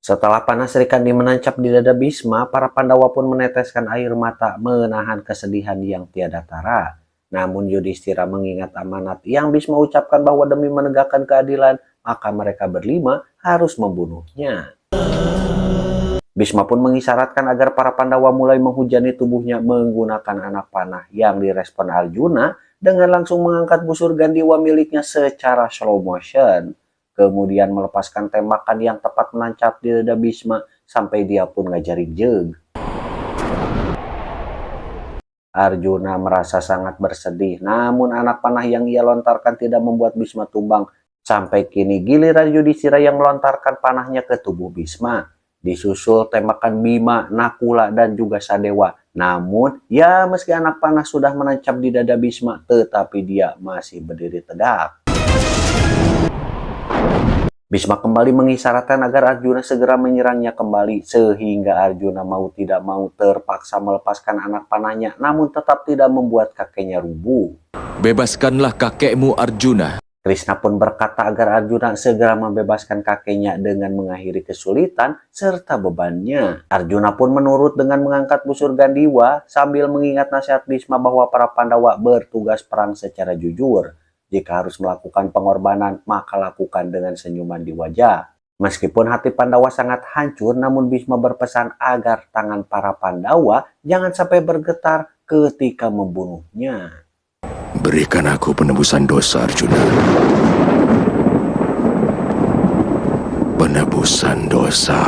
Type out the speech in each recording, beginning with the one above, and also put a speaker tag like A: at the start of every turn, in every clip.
A: Setelah panas Srikandi menancap di dada Bisma, para Pandawa pun meneteskan air mata menahan kesedihan yang tiada tara. Namun Yudhistira mengingat amanat yang Bisma ucapkan bahwa demi menegakkan keadilan, maka mereka berlima harus membunuhnya. Bisma pun mengisyaratkan agar para Pandawa mulai menghujani tubuhnya menggunakan anak panah yang direspon Arjuna dengan langsung mengangkat busur Gandiwa miliknya secara slow motion. Kemudian melepaskan tembakan yang tepat menancap di dada Bisma sampai dia pun ngajarin jeg. Arjuna merasa sangat bersedih, namun anak panah yang ia lontarkan tidak membuat Bisma tumbang. Sampai kini giliran Yudhistira yang melontarkan panahnya ke tubuh Bisma. Disusul tembakan Bima, Nakula, dan juga Sadewa. Namun, ya meski anak panah sudah menancap di dada Bisma, tetapi dia masih berdiri tegak. Bisma kembali mengisyaratkan agar Arjuna segera menyerangnya kembali, sehingga Arjuna mau tidak mau terpaksa melepaskan anak panahnya, namun tetap tidak membuat kakeknya rubuh.
B: Bebaskanlah kakekmu Arjuna.
A: Krishna pun berkata agar Arjuna segera membebaskan kakeknya dengan mengakhiri kesulitan serta bebannya. Arjuna pun menurut dengan mengangkat busur Gandiwa sambil mengingat nasihat Bhisma bahwa para Pandawa bertugas perang secara jujur. Jika harus melakukan pengorbanan, maka lakukan dengan senyuman di wajah. Meskipun hati Pandawa sangat hancur, namun Bhisma berpesan agar tangan para Pandawa jangan sampai bergetar ketika membunuhnya.
B: Berikan aku penebusan dosa, Arjuna. Penebusan dosa.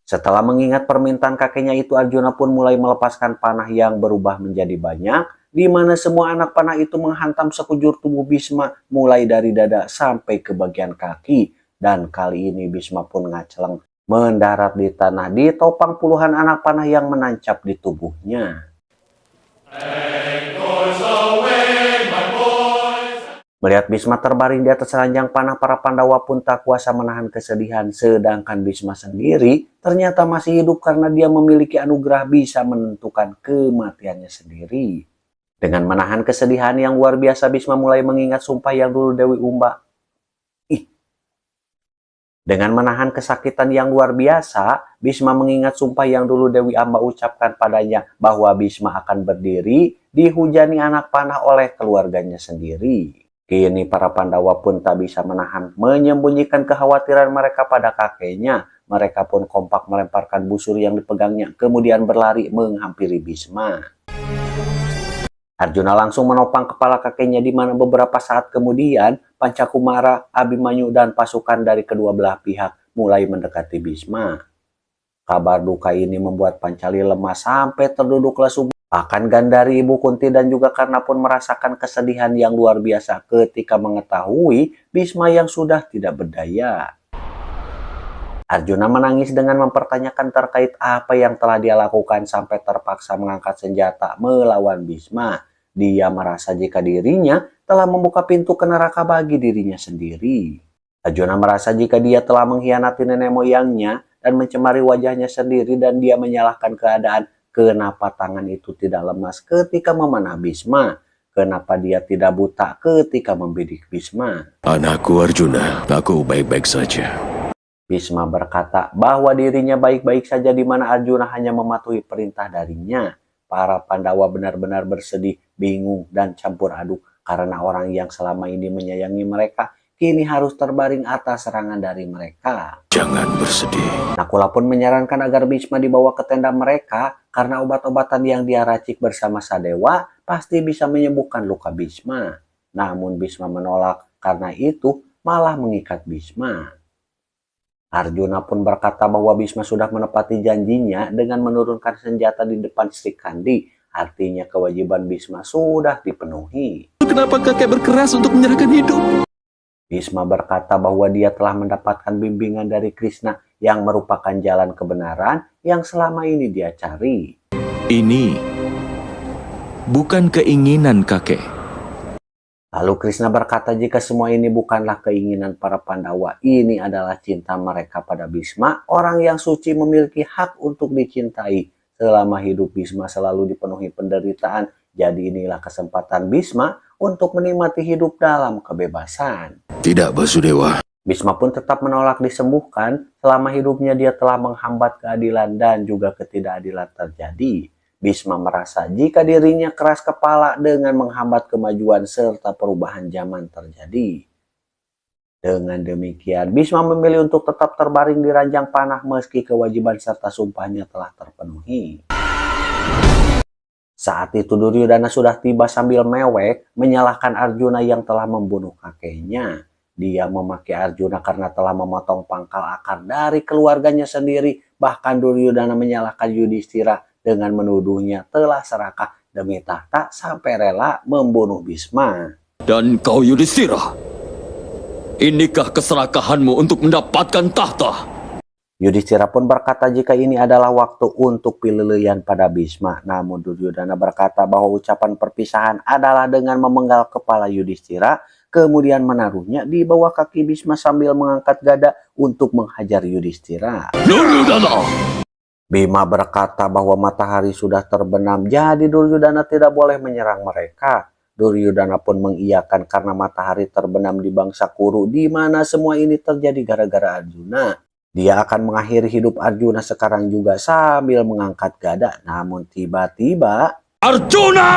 A: Setelah mengingat permintaan kakeknya itu, Arjuna pun mulai melepaskan panah yang berubah menjadi banyak, di mana semua anak panah itu menghantam sekujur tubuh Bhisma, mulai dari dada sampai ke bagian kaki. Dan kali ini Bhisma pun ngaceleng mendarat di tanah, ditopang puluhan anak panah yang menancap di tubuhnya. Melihat Bhisma terbaring di atas ranjang panah, para Pandawa pun tak kuasa menahan kesedihan. Sedangkan Bhisma sendiri ternyata masih hidup karena dia memiliki anugerah bisa menentukan kematiannya sendiri. Dengan menahan kesedihan yang luar biasa, Bhisma mulai mengingat sumpah yang dulu Dewi Umba. Dengan menahan kesakitan yang luar biasa, Bhisma mengingat sumpah yang dulu Dewi Amba ucapkan padanya bahwa Bhisma akan berdiri dihujani anak panah oleh keluarganya sendiri. Kini para Pandawa pun tak bisa menahan menyembunyikan kekhawatiran mereka pada kakeknya. Mereka pun kompak melemparkan busur yang dipegangnya, kemudian berlari menghampiri Bhisma. Arjuna langsung menopang kepala kakeknya, di mana beberapa saat kemudian Pancakumara, Abimanyu, dan pasukan dari kedua belah pihak mulai mendekati Bhisma. Kabar duka ini membuat Pancali lemah sampai terduduk lesu. Bahkan Gandari, Ibu Kunti, dan juga Karna pun merasakan kesedihan yang luar biasa ketika mengetahui Bhisma yang sudah tidak berdaya. Arjuna menangis dengan mempertanyakan terkait apa yang telah dia lakukan sampai terpaksa mengangkat senjata melawan Bhisma. Dia merasa jika dirinya telah membuka pintu ke neraka bagi dirinya sendiri. Arjuna merasa jika dia telah mengkhianati nenek moyangnya dan mencemari wajahnya sendiri, dan dia menyalahkan keadaan. Kenapa tangan itu tidak lemas ketika memanah Bhisma? Kenapa dia tidak buta ketika membidik Bhisma?
B: Anakku Arjuna, aku baik-baik saja.
A: Bhisma berkata bahwa dirinya baik-baik saja, di mana Arjuna hanya mematuhi perintah darinya. Para Pandawa benar-benar bersedih, bingung, dan campur aduk karena orang yang selama ini menyayangi mereka kini harus terbaring atas serangan dari mereka.
B: Jangan bersedih.
A: Nakula pun menyarankan agar Bhisma dibawa ke tenda mereka karena obat-obatan yang dia racik bersama Sadewa pasti bisa menyembuhkan luka Bhisma. Namun Bhisma menolak karena itu malah mengikat Bhisma. Arjuna pun berkata bahwa Bhisma sudah menepati janjinya dengan menurunkan senjata di depan Srikandi. Artinya kewajiban Bhisma sudah dipenuhi.
B: Kenapa kakek berkeras untuk menyerahkan hidup?
A: Bhisma berkata bahwa dia telah mendapatkan bimbingan dari Krishna yang merupakan jalan kebenaran yang selama ini dia cari.
B: Ini bukan keinginan kakek.
A: Lalu Krishna berkata jika semua ini bukanlah keinginan para Pandawa, ini adalah cinta mereka pada Bhisma. Orang yang suci memiliki hak untuk dicintai. Selama hidup Bhisma selalu dipenuhi penderitaan, jadi inilah kesempatan Bhisma untuk menikmati hidup dalam kebebasan.
B: Tidak, Basudewa.
A: Bhisma pun tetap menolak disembuhkan. Selama hidupnya dia telah menghambat keadilan dan juga ketidakadilan terjadi. Bhisma merasa jika dirinya keras kepala dengan menghambat kemajuan serta perubahan zaman terjadi. Dengan demikian, Bhisma memilih untuk tetap terbaring di ranjang panah meski kewajiban serta sumpahnya telah terpenuhi. Saat itu Duryodhana sudah tiba sambil mewek menyalahkan Arjuna yang telah membunuh kakeknya. Dia memaki Arjuna karena telah memotong pangkal akar dari keluarganya sendiri. Bahkan Duryodhana menyalahkan Yudhistira dengan menuduhnya telah serakah demi tahta sampai rela membunuh Bhisma.
B: Dan kau Yudhistira, inikah keserakahanmu untuk mendapatkan tahta?
A: Yudhistira pun berkata jika ini adalah waktu untuk pililian pada Bhisma. Namun Duryodhana berkata bahwa ucapan perpisahan adalah dengan memenggal kepala Yudhistira, kemudian menaruhnya di bawah kaki Bhisma sambil mengangkat gada untuk menghajar Yudhistira.
B: Duryodhana!
A: Bima berkata bahwa matahari sudah terbenam, jadi Duryodhana tidak boleh menyerang mereka. Duryodhana pun mengiyakan karena matahari terbenam di bangsa Kuru, di mana semua ini terjadi gara-gara Arjuna. Dia akan mengakhiri hidup Arjuna sekarang juga sambil mengangkat gada. Namun tiba-tiba
B: Arjuna!